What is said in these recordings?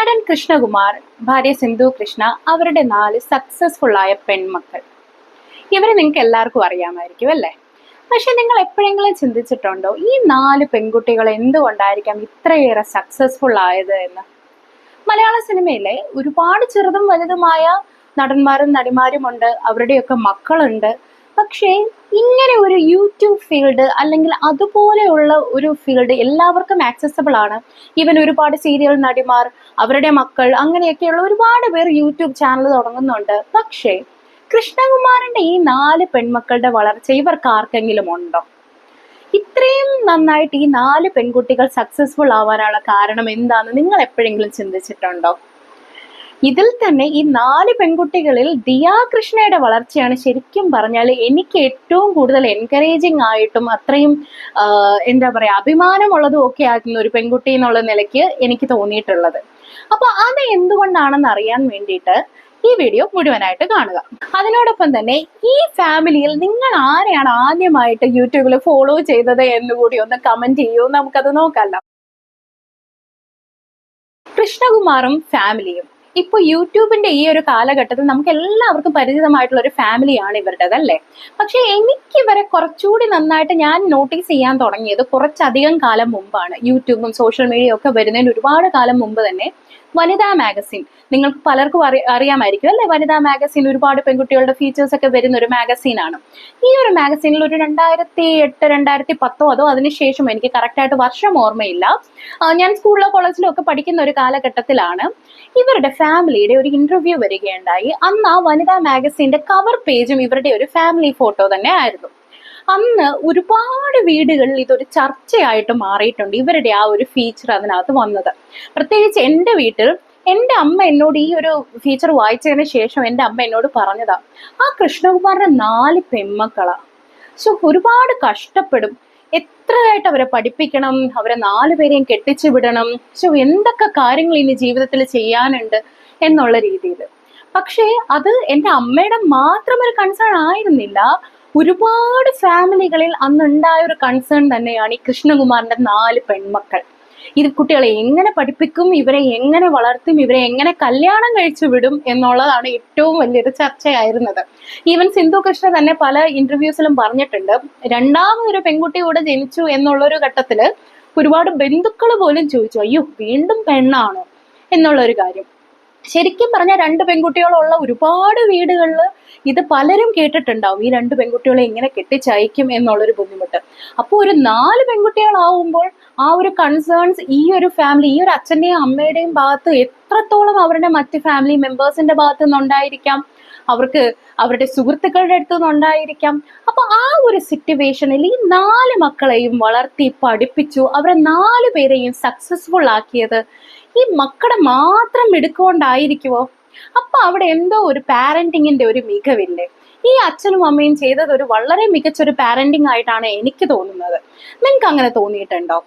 നടൻ കൃഷ്ണകുമാർ, ഭാര്യ സിന്ധു കൃഷ്ണ, അവരുടെ 4 സക്സസ്ഫുൾ ആയ പെൺമക്കൾ. ഇവരെ നിങ്ങൾക്ക് എല്ലാവർക്കും അറിയാമായിരിക്കും അല്ലേ? പക്ഷെ നിങ്ങൾ എപ്പോഴെങ്കിലും ചിന്തിച്ചിട്ടുണ്ടോ ഈ 4 പെൺകുട്ടികൾ എന്തുകൊണ്ടായിരിക്കാം ഇത്രയേറെ സക്സസ്ഫുൾ ആയത് എന്ന്? മലയാള സിനിമയിലെ ഒരുപാട് ചെറുതും വലുതുമായ നടന്മാരും നടിമാരും ഉണ്ട്, അവരുടെയൊക്കെ മക്കളുണ്ട്. പക്ഷേ ഇങ്ങനെ ഒരു യൂട്യൂബ് ഫീൽഡ് അല്ലെങ്കിൽ അതുപോലെയുള്ള ഒരു ഫീൽഡ് എല്ലാവർക്കും ആക്സസബിൾ ആണ്. ഈവൻ ഒരുപാട് സീരിയൽ നടിമാർ, അവരുടെ മക്കൾ, അങ്ങനെയൊക്കെയുള്ള ഒരുപാട് പേർ യൂട്യൂബ് ചാനൽ തുടങ്ങുന്നുണ്ട്. പക്ഷേ കൃഷ്ണകുമാറിന്റെ ഈ 4 പെൺമക്കളുടെ വളർച്ച ഇവർക്ക് ആർക്കെങ്കിലും ഉണ്ടോ? ഇത്രയും നന്നായിട്ട് ഈ 4 പെൺകുട്ടികൾ സക്സസ്ഫുൾ ആവാനുള്ള കാരണം എന്താണെന്ന് നിങ്ങൾ എപ്പോഴെങ്കിലും ചിന്തിച്ചിട്ടുണ്ടോ? ഇതിൽ തന്നെ ഈ 4 പെൺകുട്ടികളിൽ ദിയാ കൃഷ്ണയുടെ വളർച്ചയാണ് ശരിക്കും പറഞ്ഞാൽ എനിക്ക് ഏറ്റവും കൂടുതൽ എൻകറേജിങ് ആയിട്ടും അത്രയും എന്താ പറയാ അഭിമാനമുള്ളതും ഒക്കെ ആകുന്ന ഒരു പെൺകുട്ടി എന്നുള്ള നിലയ്ക്ക് എനിക്ക് തോന്നിയിട്ടുള്ളത്. അപ്പൊ അത് എന്തുകൊണ്ടാണെന്ന് അറിയാൻ വേണ്ടിയിട്ട് ഈ വീഡിയോ മുഴുവനായിട്ട് കാണുക. അതിനോടൊപ്പം തന്നെ ഈ ഫാമിലിയിൽ നിങ്ങൾ ആരെയാണ് ആദ്യമായിട്ട് യൂട്യൂബിൽ ഫോളോ ചെയ്തത് എന്നുകൂടി ഒന്ന് കമന്റ് ചെയ്യൂ, നമുക്കത് നോക്കാമല്ലോ. കൃഷ്ണകുമാറും ഫാമിലിയും ഇപ്പൊ യൂട്യൂബിന്റെ ഈ ഒരു കാലഘട്ടത്തിൽ നമുക്ക് എല്ലാവർക്കും പരിചിതമായിട്ടുള്ള ഒരു ഫാമിലിയാണ് ഇവരുടേത് അല്ലേ? പക്ഷെ എനിക്ക് ഇവരെ കുറച്ചുകൂടി നന്നായിട്ട് ഞാൻ നോട്ടീസ് ചെയ്യാൻ തുടങ്ങിയത് കുറച്ചധികം കാലം മുമ്പാണ്. യൂട്യൂബും സോഷ്യൽ മീഡിയയും ഒക്കെ വരുന്നതിന് ഒരുപാട് കാലം മുമ്പ് തന്നെ വനിതാ മാഗസിൻ, നിങ്ങൾക്ക് പലർക്കും അറിയാമായിരിക്കും അല്ലെ? വനിതാ മാഗസിൻ ഒരുപാട് പെൺകുട്ടികളുടെ ഫീച്ചേഴ്സ് ഒക്കെ വരുന്ന ഒരു മാഗസീനാണ്. ഈ ഒരു മാഗസീനിൽ ഒരു 2008 2010 അതോ അതിനുശേഷം, എനിക്ക് കറക്റ്റായിട്ട് വർഷം ഓർമ്മയില്ല, ഞാൻ സ്കൂളിലോ കോളേജിലോ ഒക്കെ പഠിക്കുന്ന ഒരു കാലഘട്ടത്തിലാണ് ഇവരുടെ ഫാമിലിയുടെ ഒരു ഇന്റർവ്യൂ വരികയുണ്ടായി. അന്ന് ആ വനിതാ മാഗസീന്റെ കവർ പേജും ഇവരുടെ ഒരു ഫാമിലി ഫോട്ടോ തന്നെ ആയിരുന്നു. അന്ന് ഒരുപാട് വീടുകളിൽ ഇതൊരു ചർച്ചയായിട്ട് മാറിയിട്ടുണ്ട്, ഇവരുടെ ആ ഒരു ഫീച്ചർ അതിനകത്ത് വന്നത്. പ്രത്യേകിച്ച് എൻ്റെ വീട്ടിൽ എൻ്റെ അമ്മ എന്നോട് ഈ ഒരു ഫീച്ചർ വായിച്ചതിന് ശേഷം എൻ്റെ അമ്മ എന്നോട് പറഞ്ഞതാ, ആ കൃഷ്ണകുമാറിന്റെ 4 പെൺമക്കളാ, സോ ഒരുപാട് കഷ്ടപ്പെടും, എത്രയായിട്ട് അവരെ പഠിപ്പിക്കണം, അവരെ 4 പേരെയും കെട്ടിച്ചു വിടണം, സോ എന്തൊക്കെ കാര്യങ്ങൾ ഇനി ജീവിതത്തിൽ ചെയ്യാനുണ്ട് എന്നുള്ള രീതിയിൽ. പക്ഷേ അത് എൻ്റെ അമ്മയുടെ മാത്രം ഒരു കൺസേൺ ആയിരുന്നില്ല. ഒരുപാട് ഫാമിലികളിൽ അന്നുണ്ടായ ഒരു കൺസേൺ തന്നെയാണ് ഈ കൃഷ്ണകുമാറിന്റെ 4 പെൺമക്കൾ. ഇത് കുട്ടികളെ എങ്ങനെ പഠിപ്പിക്കും, ഇവരെ എങ്ങനെ വളർത്തും, ഇവരെ എങ്ങനെ കല്യാണം കഴിച്ചു വിടും എന്നുള്ളതാണ് ഏറ്റവും വലിയൊരു ചർച്ചയായിരുന്നത്. ഈവൻ സിന്ധു കൃഷ്ണ തന്നെ പല ഇന്റർവ്യൂസിലും പറഞ്ഞിട്ടുണ്ട്, രണ്ടാമതൊരു പെൺകുട്ടി കൂടെ ജനിച്ചു എന്നുള്ളൊരു ഘട്ടത്തില് ഒരുപാട് ബന്ധുക്കൾ പോലും ചോദിച്ചു, അയ്യോ വീണ്ടും പെണ്ണാണോ എന്നുള്ളൊരു കാര്യം. ശരിക്കും പറഞ്ഞാൽ 2 പെൺകുട്ടികളുള്ള ഒരുപാട് വീടുകളിൽ ഇത് പലരും കേട്ടിട്ടുണ്ടാവും, ഈ 2 പെൺകുട്ടികളെ എങ്ങനെ കെട്ടിച്ചയക്കും എന്നുള്ളൊരു ബുദ്ധിമുട്ട്. അപ്പോൾ ഒരു 4 പെൺകുട്ടികളാവുമ്പോൾ ആ ഒരു കൺസേൺസ് ഈ ഒരു ഫാമിലി, ഈ ഒരു അച്ഛൻ്റെയും അമ്മയുടെയും ഭാഗത്ത് എത്രത്തോളം അവരുടെ മറ്റ് ഫാമിലി മെമ്പേഴ്സിന്റെ ഭാഗത്തു നിന്നുണ്ടായിരിക്കാം, അവർക്ക് അവരുടെ സുഹൃത്തുക്കളുടെ അടുത്തു നിന്നുണ്ടായിരിക്കാം. അപ്പൊ ആ ഒരു സിറ്റുവേഷനിൽ ഈ 4 മക്കളെയും വളർത്തി പഠിപ്പിച്ചു, അവരെ 4 പേരെയും സക്സസ്ഫുൾ ആക്കിയത് ഈ മക്കളെ മാത്രം എടുക്കൊണ്ടായിരിക്കുമോ? അപ്പൊ അവിടെ എന്തോ ഒരു പാരന്റിങ്ങിന്റെ ഒരു മികവില്ലേ? ഈ അച്ഛനും അമ്മയും ചെയ്തത് ഒരു വളരെ മികച്ചൊരു പാരന്റിങ് ആയിട്ടാണ് എനിക്ക് തോന്നുന്നത്. നിങ്ങൾക്ക് അങ്ങനെ തോന്നിയിട്ടുണ്ടോ?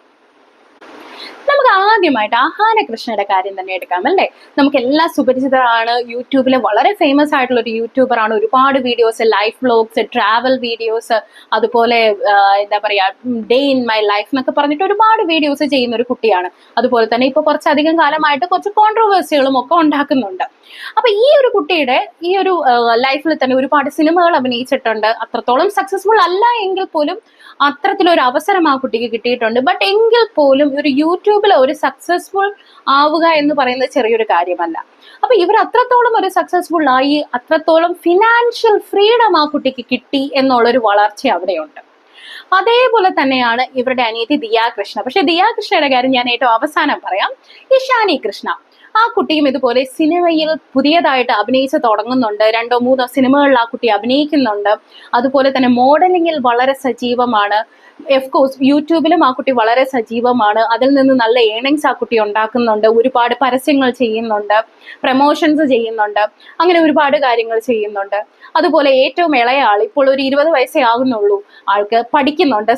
നമുക്ക് ആദ്യമായിട്ട് ആഹാന കൃഷ്ണയുടെ കാര്യം തന്നെ എടുക്കാം അല്ലേ? നമുക്ക് എല്ലാം സുപരിചിതരാണ്, യൂട്യൂബിലെ വളരെ ഫേമസ് ആയിട്ടുള്ള ഒരു യൂട്യൂബറാണ്. ഒരുപാട് videos, life vlogs, travel videos, അതുപോലെ എന്താ പറയാ ഡേ ഇൻ മൈ ലൈഫ് എന്നൊക്കെ പറഞ്ഞിട്ട് ഒരുപാട് വീഡിയോസ് ചെയ്യുന്ന ഒരു കുട്ടിയാണ്. അതുപോലെ തന്നെ ഇപ്പൊ കുറച്ചധികം കാലമായിട്ട് കുറച്ച് കോൺട്രവേഴ്സികളും ഒക്കെ ഉണ്ടാക്കുന്നുണ്ട്. അപ്പൊ ഈ ഒരു കുട്ടിയുടെ ഈ ഒരു ലൈഫിൽ തന്നെ ഒരുപാട് സിനിമകൾ അഭിനയിച്ചിട്ടുണ്ട്. അത്രത്തോളം സക്സസ്ഫുൾ അല്ല എങ്കിൽ പോലും അത്തരത്തിലൊരു അവസരം ആ കുട്ടിക്ക് കിട്ടിയിട്ടുണ്ട്. ബട്ട് എങ്കിൽ പോലും ഒരു യൂട്യൂബിൽ ഒരു സക്സസ്ഫുൾ ആവുക എന്ന് പറയുന്നത് ചെറിയൊരു കാര്യമല്ല. അപ്പൊ ഇവർ അത്രത്തോളം ഒരു സക്സസ്ഫുൾ ആയി, അത്രത്തോളം ഫിനാൻഷ്യൽ ഫ്രീഡം ആ കുട്ടിക്ക് കിട്ടി എന്നുള്ളൊരു വളർച്ച അവിടെയുണ്ട്. അതേപോലെ തന്നെയാണ് ഇവരുടെ അനിയത്തി ദിയാ കൃഷ്ണ. പക്ഷെ ദിയാ കൃഷ്ണയുടെ കാര്യം ഞാൻ ഏറ്റവും അവസാനം പറയാം. ഇഷാനി കൃഷ്ണ, ആ കുട്ടിയും ഇതുപോലെ സിനിമയിൽ പുതിയതായിട്ട് അഭിനയിച്ച് തുടങ്ങുന്നുണ്ട്. 2 3 സിനിമകളിൽ ആ കുട്ടി അഭിനയിക്കുന്നുണ്ട്. അതുപോലെ തന്നെ മോഡലിങ്ങിൽ വളരെ സജീവമാണ്. കോഴ്സ് യൂട്യൂബിലും ആ കുട്ടി വളരെ സജീവമാണ്. അതിൽ നിന്ന് നല്ല ഏണിങ്സ് ആ കുട്ടി ഉണ്ടാക്കുന്നുണ്ട്. ഒരുപാട് പരസ്യങ്ങൾ ചെയ്യുന്നുണ്ട്, പ്രമോഷൻസ് ചെയ്യുന്നുണ്ട്, അങ്ങനെ ഒരുപാട് കാര്യങ്ങൾ ചെയ്യുന്നുണ്ട്. അതുപോലെ ഏറ്റവും ഇളയ ആൾ ഇപ്പോൾ ഒരു 20 വയസ്സേ ആകുന്നുള്ളൂ, ആൾക്ക് പഠിക്കുന്നുണ്ട്.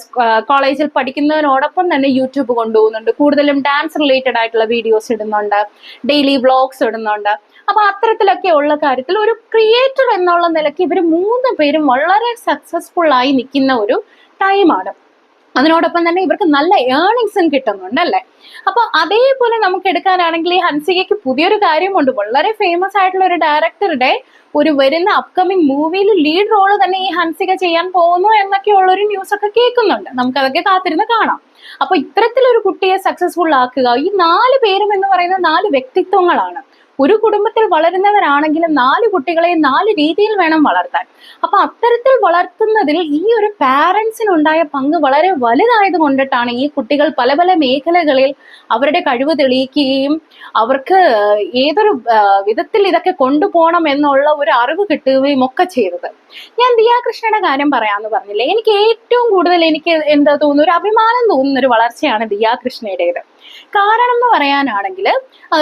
കോളേജിൽ പഠിക്കുന്നതിനോടൊപ്പം തന്നെ യൂട്യൂബ് കൊണ്ടുപോകുന്നുണ്ട്. കൂടുതലും ഡാൻസ് റിലേറ്റഡ് ആയിട്ടുള്ള വീഡിയോസ് ഇടുന്നുണ്ട്, ഡെയിലി വ്ളോഗ്സ് ഇടുന്നുണ്ട്. അപ്പൊ അത്തരത്തിലൊക്കെ ഉള്ള കാര്യത്തിൽ ഒരു ക്രിയേറ്റർ എന്നുള്ള നിലയ്ക്ക് ഇവർ 3 പേരും വളരെ സക്സസ്ഫുൾ ആയി നിൽക്കുന്ന ഒരു ടൈമാണ്. അതിനോടൊപ്പം തന്നെ ഇവർക്ക് നല്ല ഏർണിങ്സും കിട്ടുന്നുണ്ട് അല്ലേ. അപ്പൊ അതേപോലെ നമുക്ക് എടുക്കാനാണെങ്കിൽ ഈ ഹൻസികയ്ക്ക് പുതിയൊരു കാര്യമുണ്ട്. വളരെ ഫേമസ് ആയിട്ടുള്ള ഒരു ഡയറക്ടറുടെ ഒരു വരുന്ന അപ്കമിങ് മൂവിയിൽ ലീഡ് റോള് തന്നെ ഈ ഹൻസിക ചെയ്യാൻ പോകുന്നു എന്നൊക്കെയുള്ള ഒരു ന്യൂസ് ഒക്കെ കേൾക്കുന്നുണ്ട്. നമുക്കതൊക്കെ കാത്തിരുന്ന് കാണാം. അപ്പൊ ഇത്തരത്തിലൊരു കുട്ടിയെ സക്സസ്ഫുൾ ആക്കുക, ഈ 4 പേരും എന്ന് പറയുന്ന 4 വ്യക്തിത്വങ്ങളാണ്. ഒരു കുടുംബത്തിൽ വളരുന്നവരാണെങ്കിലും 4 കുട്ടികളെ 4 രീതിയിൽ വേണം വളർത്താൻ. അപ്പൊ അത്തരത്തിൽ വളർത്തുന്നതിൽ ഈ ഒരു പാരന്റ്സിനുണ്ടായ പങ്ക് വളരെ വലുതായത് കൊണ്ടിട്ടാണ് ഈ കുട്ടികൾ പല പല മേഖലകളിൽ അവരുടെ കഴിവ് തെളിയിക്കുകയും അവർക്ക് ഏതൊരു വിധത്തിൽ ഇതൊക്കെ കൊണ്ടുപോകണം എന്നുള്ള ഒരു അറിവ് കിട്ടുകയും ഒക്കെ ചെയ്തത്. ഞാൻ ദിയാകൃഷ്ണയുടെ കാര്യം പറയാമെന്ന് പറഞ്ഞില്ലേ, എനിക്ക് ഏറ്റവും കൂടുതൽ എനിക്ക് എന്താ തോന്നുന്നു, ഒരു അഭിമാനം തോന്നുന്ന ഒരു വളർച്ചയാണ് ദിയാകൃഷ്ണയുടേത്. കാരണം എന്ന് പറയാനാണെങ്കിൽ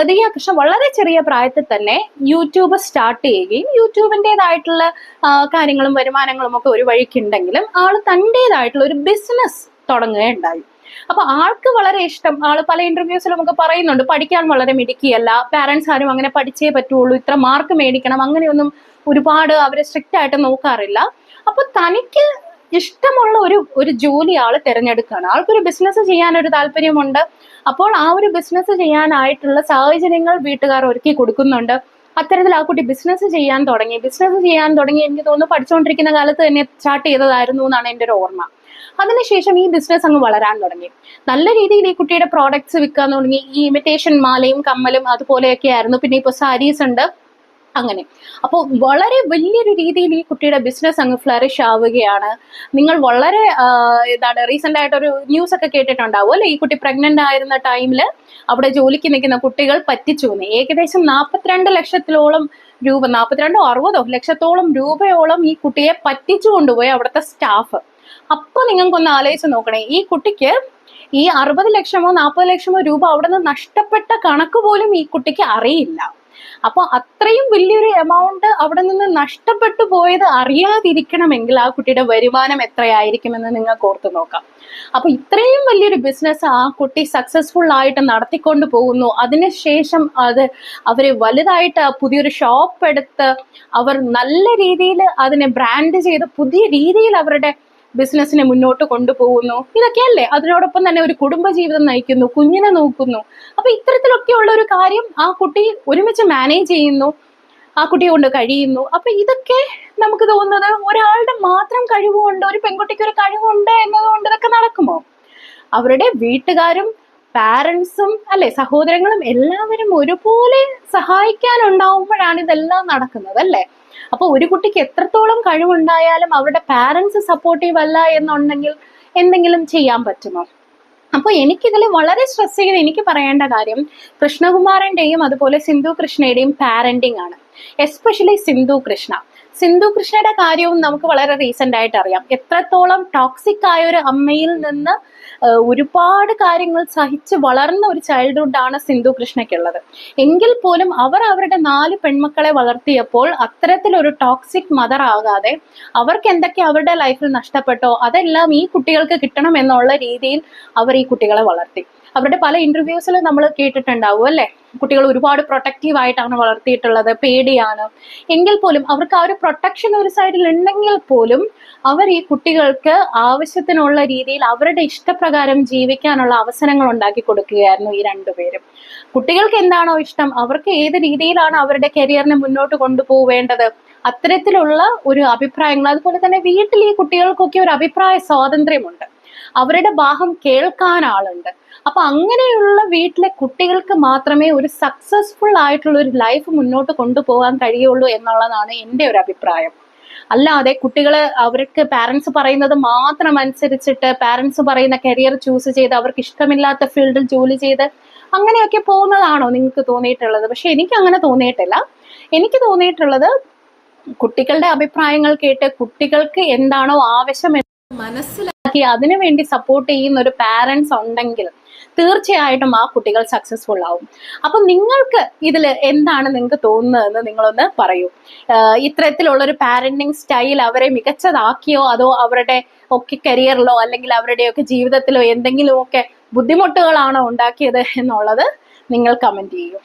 ദിയാകൃഷ്ണ വളരെ ചെറിയ പ്രായത്തിൽ തന്നെ യൂട്യൂബ് സ്റ്റാർട്ട് ചെയ്യുകയും യൂട്യൂബിൻ്റെതായിട്ടുള്ള കാര്യങ്ങളും വരുമാനങ്ങളും ഒക്കെ ഒരു വഴിക്കുണ്ടെങ്കിലും ആള് തൻ്റെതായിട്ടുള്ള ഒരു ബിസിനസ് തുടങ്ങുകയുണ്ടായി. അപ്പൊ ആൾക്ക് വളരെ ഇഷ്ടം, ആള് പല ഇന്റർവ്യൂസിലും ഒക്കെ പറയുന്നുണ്ട്, പഠിക്കാൻ വളരെ മിടുക്കിയല്ല, പാരന്റ്സ് ആരും അങ്ങനെ പഠിച്ചേ പറ്റുള്ളൂ, ഇത്ര മാർക്ക് മേടിക്കണം, അങ്ങനെയൊന്നും ഒരുപാട് അവരെ സ്ട്രിക്റ്റ് ആയിട്ട് നോക്കാറില്ല. അപ്പൊ തനിക്ക് ഇഷ്ടമുള്ള ഒരു ജോലി ആള് തിരഞ്ഞെടുക്കുകയാണ്. ആൾക്കൊരു ബിസിനസ് ചെയ്യാനൊരു താല്പര്യമുണ്ട്. അപ്പോൾ ആ ഒരു ബിസിനസ് ചെയ്യാനായിട്ടുള്ള സാഹചര്യങ്ങൾ വീട്ടുകാർ ഒരുക്കി കൊടുക്കുന്നുണ്ട്. അത്തരത്തിൽ ആ കുട്ടി ബിസിനസ് ചെയ്യാൻ തുടങ്ങി. എനിക്ക് തോന്നുന്നു പഠിച്ചുകൊണ്ടിരിക്കുന്ന കാലത്ത് തന്നെ സ്റ്റാർട്ട് ചെയ്തതായിരുന്നു എന്നാണ് എൻ്റെ ഒരു ഓർമ്മ. അതിനുശേഷം ഈ ബിസിനസ് അങ്ങ് വളരാൻ തുടങ്ങി. നല്ല രീതിയിൽ ഈ കുട്ടിയുടെ പ്രോഡക്ട്സ് വിൽക്കാൻ തുടങ്ങി. ഈ ഇമിറ്റേഷൻ മാലയും കമ്മലും അതുപോലെയൊക്കെ ആയിരുന്നു. പിന്നെ ഇപ്പോൾ സാരീസ് ഉണ്ട്. അങ്ങനെ അപ്പോൾ വളരെ വലിയൊരു രീതിയിൽ ഈ കുട്ടിയുടെ ബിസിനസ് അങ്ങ് ഫ്ലറിഷ് ആവുകയാണ്. നിങ്ങൾ വളരെ റീസെന്റ് ആയിട്ട് ഒരു ന്യൂസ് ഒക്കെ കേട്ടിട്ടുണ്ടാവും അല്ലെ, ഈ കുട്ടി പ്രഗ്നന്റ് ആയിരുന്ന ടൈമിൽ അവിടെ ജോലിക്ക് നിൽക്കുന്ന കുട്ടികൾ പറ്റിച്ചു. ഏകദേശം 42 ലക്ഷത്തോളം രൂപ, 42 60 ലക്ഷത്തോളം രൂപയോളം ഈ കുട്ടിയെ പറ്റിച്ചു കൊണ്ടുപോയി അവിടുത്തെ സ്റ്റാഫ്. അപ്പൊ നിങ്ങൾക്കൊന്ന് ആലോചിച്ച് നോക്കണേ, ഈ കുട്ടിക്ക് ഈ 60 ലക്ഷമോ 40 ലക്ഷമോ രൂപ അവിടെ നിന്ന് നഷ്ടപ്പെട്ട കണക്ക് പോലും ഈ കുട്ടിക്ക് അറിയില്ല. അപ്പൊ അത്രയും വലിയൊരു എമൗണ്ട് അവിടെ നിന്ന് നഷ്ടപ്പെട്ടു പോയത് അറിയാതിരിക്കണമെങ്കിൽ ആ കുട്ടിയുടെ വരുമാനം എത്രയായിരിക്കുമെന്ന് നിങ്ങൾക്ക് ഓർത്ത് നോക്കാം. അപ്പൊ ഇത്രയും വലിയൊരു ബിസിനസ് ആ കുട്ടി സക്സസ്ഫുൾ ആയിട്ട് നടത്തിക്കൊണ്ട് പോകുന്നു. അതിനുശേഷം അവര് വലുതായിട്ട് പുതിയൊരു ഷോപ്പ് എടുത്ത് അവർ നല്ല രീതിയിൽ അതിനെ ബ്രാൻഡ് ചെയ്ത് പുതിയ രീതിയിൽ അവരുടെ ബിസിനസ്സിനെ മുന്നോട്ട് കൊണ്ടുപോകുന്നു. ഇതൊക്കെയല്ലേ. അതിനോടൊപ്പം തന്നെ ഒരു കുടുംബജീവിതം നയിക്കുന്നു, കുഞ്ഞിനെ നോക്കുന്നു. അപ്പൊ ഇത്തരത്തിലൊക്കെയുള്ള ഒരു കാര്യം ആ കുട്ടി ഒരുമിച്ച് മാനേജ് ചെയ്യുന്നു, ആ കുട്ടിയെ കൊണ്ട് കഴിയുന്നു. അപ്പൊ ഇതൊക്കെ നമുക്ക് തോന്നുന്നത് ഒരാളുടെ മാത്രം കഴിവുകൊണ്ട്, ഒരു പെൺകുട്ടിക്ക് ഒരു കഴിവുണ്ട് എന്നതുകൊണ്ട് ഇതൊക്കെ നടക്കുമോ? അവരുടെ വീട്ടുകാരും പാരൻസും അല്ലെ, സഹോദരങ്ങളും എല്ലാവരും ഒരുപോലെ സഹായിക്കാനുണ്ടാവുമ്പോഴാണ് ഇതെല്ലാം നടക്കുന്നത് അല്ലേ. അപ്പൊ ഒരു കുട്ടിക്ക് എത്രത്തോളം കഴിവുണ്ടായാലും അവരുടെ പാരൻസ് സപ്പോർട്ടീവ് അല്ല എന്നുണ്ടെങ്കിൽ എന്തെങ്കിലും ചെയ്യാൻ പറ്റുമോ? അപ്പൊ എനിക്കിതിൽ വളരെ സ്ട്രെസ് ചെയ്ത് എനിക്ക് പറയേണ്ട കാര്യം കൃഷ്ണകുമാറിന്റെയും അതുപോലെ സിന്ധു കൃഷ്ണയുടെയും പാരന്റിങ് ആണ്. എസ്പെഷ്യലി സിന്ധു കൃഷ്ണയുടെ കാര്യവും നമുക്ക് വളരെ റീസെന്റ് ആയിട്ട് അറിയാം. എത്രത്തോളം ടോക്സിക് ആയ ഒരു അമ്മയിൽ നിന്ന് ഒരുപാട് കാര്യങ്ങൾ സഹിച്ച് വളർന്ന ഒരു ചൈൽഡ്ഹുഡ് ആണ് സിന്ധു കൃഷ്ണയ്ക്കുള്ളത്. എങ്കിൽ പോലും അവർ അവരുടെ 4 പെൺമക്കളെ വളർത്തിയപ്പോൾ അത്തരത്തിലൊരു ടോക്സിക് മദർ ആകാതെ അവർക്ക് എന്തൊക്കെ അവരുടെ ലൈഫിൽ നഷ്ടപ്പെട്ടോ അതെല്ലാം ഈ കുട്ടികൾക്ക് കിട്ടണം എന്നുള്ള രീതിയിൽ അവർ ഈ കുട്ടികളെ വളർത്തി. അവരുടെ പല ഇന്റർവ്യൂസിൽ നമ്മൾ കേട്ടിട്ടുണ്ടാവും അല്ലെ, കുട്ടികൾ ഒരുപാട് പ്രൊട്ടക്റ്റീവ് ആയിട്ടാണ് വളർത്തിയിട്ടുള്ളത്, പേടിയാണ്. എങ്കിൽ പോലും അവർക്ക് ആ ഒരു പ്രൊട്ടക്ഷൻ ഒരു സൈഡിൽ ഉണ്ടെങ്കിൽ പോലും അവർ ഈ കുട്ടികൾക്ക് ആവശ്യത്തിനുള്ള രീതിയിൽ അവരുടെ ഇഷ്ടപ്രകാരം ജീവിക്കാനുള്ള അവസരങ്ങൾ ഉണ്ടാക്കി കൊടുക്കുകയായിരുന്നു ഈ 2 പേരും. കുട്ടികൾക്ക് എന്താണോ ഇഷ്ടം, അവർക്ക് ഏത് രീതിയിലാണ് അവരുടെ കരിയറിനെ മുന്നോട്ട് കൊണ്ടുപോവേണ്ടത്, അത്തരത്തിലുള്ള ഒരു അഭിപ്രായങ്ങൾ. അതുപോലെ തന്നെ വീട്ടിൽ ഈ കുട്ടികൾക്കൊക്കെ ഒരു അഭിപ്രായ സ്വാതന്ത്ര്യമുണ്ട്, അവരുടെ ഭാഗം കേൾക്കാൻ ആളുണ്ട്. അപ്പൊ അങ്ങനെയുള്ള വീട്ടിലെ കുട്ടികൾക്ക് മാത്രമേ ഒരു സക്സസ്ഫുൾ ആയിട്ടുള്ള ഒരു ലൈഫ് മുന്നോട്ട് കൊണ്ടുപോകാൻ കഴിയുള്ളൂ എന്നുള്ളതാണ് എൻ്റെ ഒരു അഭിപ്രായം. അല്ലാതെ കുട്ടികള് അവർക്ക് പാരന്റ്സ് പറയുന്നത് മാത്രം അനുസരിച്ചിട്ട് പാരന്റ്സ് പറയുന്ന കരിയർ ചൂസ് ചെയ്ത് അവർക്ക് ഇഷ്ടമില്ലാത്ത ഫീൽഡിൽ ജോലി ചെയ്ത് അങ്ങനെയൊക്കെ പോകുന്നതാണോ നിങ്ങൾക്ക് തോന്നിയിട്ടുള്ളത്? പക്ഷെ എനിക്ക് അങ്ങനെ തോന്നിയിട്ടില്ല. എനിക്ക് തോന്നിയിട്ടുള്ളത് കുട്ടികളുടെ അഭിപ്രായങ്ങൾ കേട്ട് കുട്ടികൾക്ക് എന്താണോ ആവശ്യം മനസ്സിലാക്കി അതിനുവേണ്ടി സപ്പോർട്ട് ചെയ്യുന്ന ഒരു പാരന്റ്സ് ഉണ്ടെങ്കിൽ തീർച്ചയായിട്ടും ആ കുട്ടികൾ സക്സസ്ഫുൾ ആവും. അപ്പൊ നിങ്ങൾക്ക് ഇതിൽ എന്താണ് നിങ്ങൾക്ക് തോന്നുന്നതെന്ന് നിങ്ങളൊന്ന് പറയൂ. ഇത്തരത്തിലുള്ള ഒരു പാരന്റിങ് സ്റ്റൈൽ അവരെ മികച്ചതാക്കിയോ അതോ അവരുടെ ഒക്കെ കരിയറിലോ അല്ലെങ്കിൽ അവരുടെയൊക്കെ ജീവിതത്തിലോ എന്തെങ്കിലുമൊക്കെ ബുദ്ധിമുട്ടുകളാണോ ഉണ്ടാക്കിയത് എന്നുള്ളത് നിങ്ങൾ കമന്റ് ചെയ്യൂ.